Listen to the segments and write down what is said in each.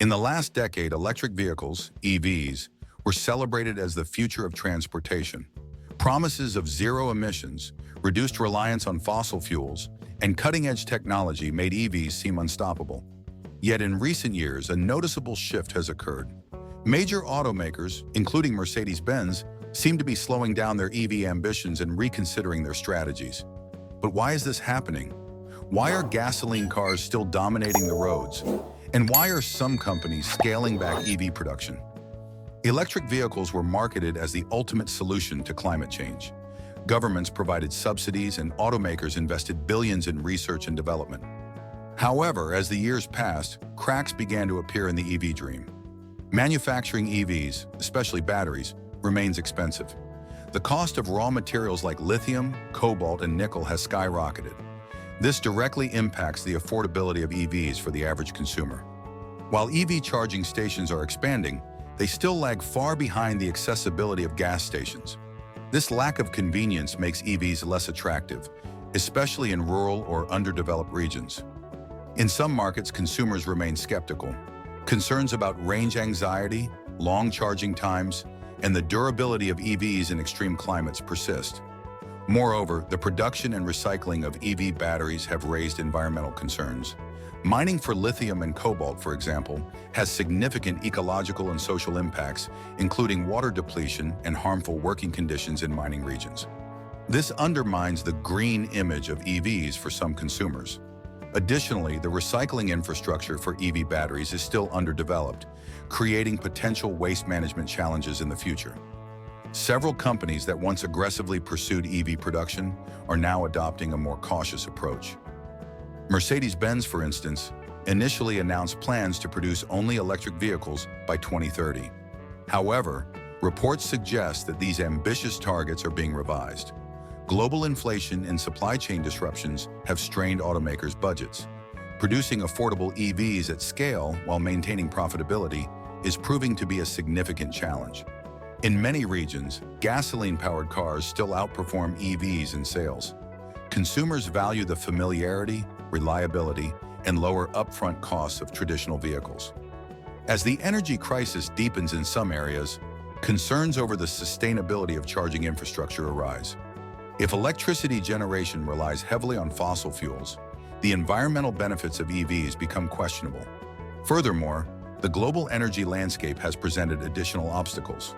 In the last decade, electric vehicles, EVs, were celebrated as the future of transportation. Promises of zero emissions, reduced reliance on fossil fuels, and cutting-edge technology made EVs seem unstoppable. Yet in recent years, a noticeable shift has occurred. Major automakers, including Mercedes-Benz, seem to be slowing down their EV ambitions and reconsidering their strategies. But why is this happening? Why are gasoline cars still dominating the roads? And why are some companies scaling back EV production? Electric vehicles were marketed as the ultimate solution to climate change. Governments provided subsidies and automakers invested billions in research and development. However, as the years passed, cracks began to appear in the EV dream. Manufacturing EVs, especially batteries, remains expensive. The cost of raw materials like lithium, cobalt, and nickel has skyrocketed. This directly impacts the affordability of EVs for the average consumer. While EV charging stations are expanding, they still lag far behind the accessibility of gas stations. This lack of convenience makes EVs less attractive, especially in rural or underdeveloped regions. In some markets, consumers remain skeptical. Concerns about range anxiety, long charging times, and the durability of EVs in extreme climates persist. Moreover, the production and recycling of EV batteries have raised environmental concerns. Mining for lithium and cobalt, for example, has significant ecological and social impacts, including water depletion and harmful working conditions in mining regions. This undermines the green image of EVs for some consumers. Additionally, the recycling infrastructure for EV batteries is still underdeveloped, creating potential waste management challenges in the future. Several companies that once aggressively pursued EV production are now adopting a more cautious approach. Mercedes-Benz, for instance, initially announced plans to produce only electric vehicles by 2030. However, reports suggest that these ambitious targets are being revised. Global inflation and supply chain disruptions have strained automakers' budgets. Producing affordable EVs at scale while maintaining profitability is proving to be a significant challenge. In many regions, gasoline-powered cars still outperform EVs in sales. Consumers value the familiarity, reliability, and lower upfront costs of traditional vehicles. As the energy crisis deepens in some areas, concerns over the sustainability of charging infrastructure arise. If electricity generation relies heavily on fossil fuels, the environmental benefits of EVs become questionable. Furthermore, the global energy landscape has presented additional obstacles.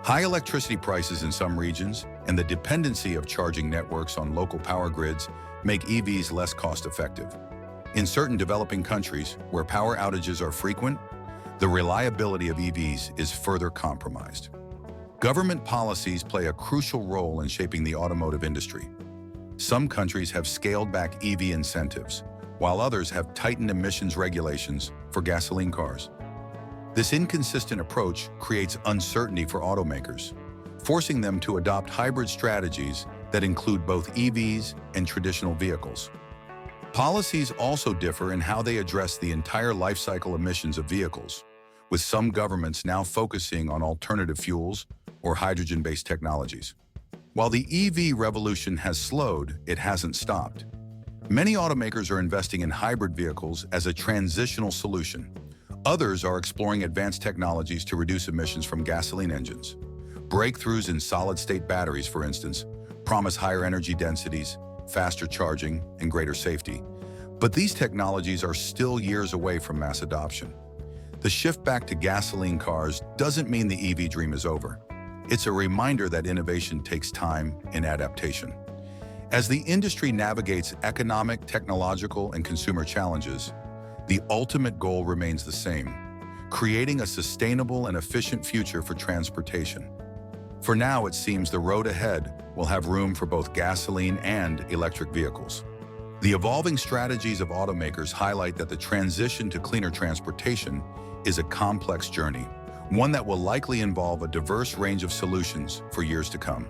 High electricity prices in some regions and the dependency of charging networks on local power grids make EVs less cost-effective. In certain developing countries, where power outages are frequent, the reliability of EVs is further compromised. Government policies play a crucial role in shaping the automotive industry. Some countries have scaled back EV incentives, while others have tightened emissions regulations for gasoline cars. This inconsistent approach creates uncertainty for automakers, forcing them to adopt hybrid strategies that include both EVs and traditional vehicles. Policies also differ in how they address the entire life cycle emissions of vehicles, with some governments now focusing on alternative fuels or hydrogen-based technologies. While the EV revolution has slowed, it hasn't stopped. Many automakers are investing in hybrid vehicles as a transitional solution. Others are exploring advanced technologies to reduce emissions from gasoline engines. Breakthroughs in solid-state batteries, for instance, promise higher energy densities, faster charging, and greater safety. But these technologies are still years away from mass adoption. The shift back to gasoline cars doesn't mean the EV dream is over. It's a reminder that innovation takes time and adaptation. As the industry navigates economic, technological, and consumer challenges, the ultimate goal remains the same: creating a sustainable and efficient future for transportation. For now, it seems the road ahead will have room for both gasoline and electric vehicles. The evolving strategies of automakers highlight that the transition to cleaner transportation is a complex journey, one that will likely involve a diverse range of solutions for years to come.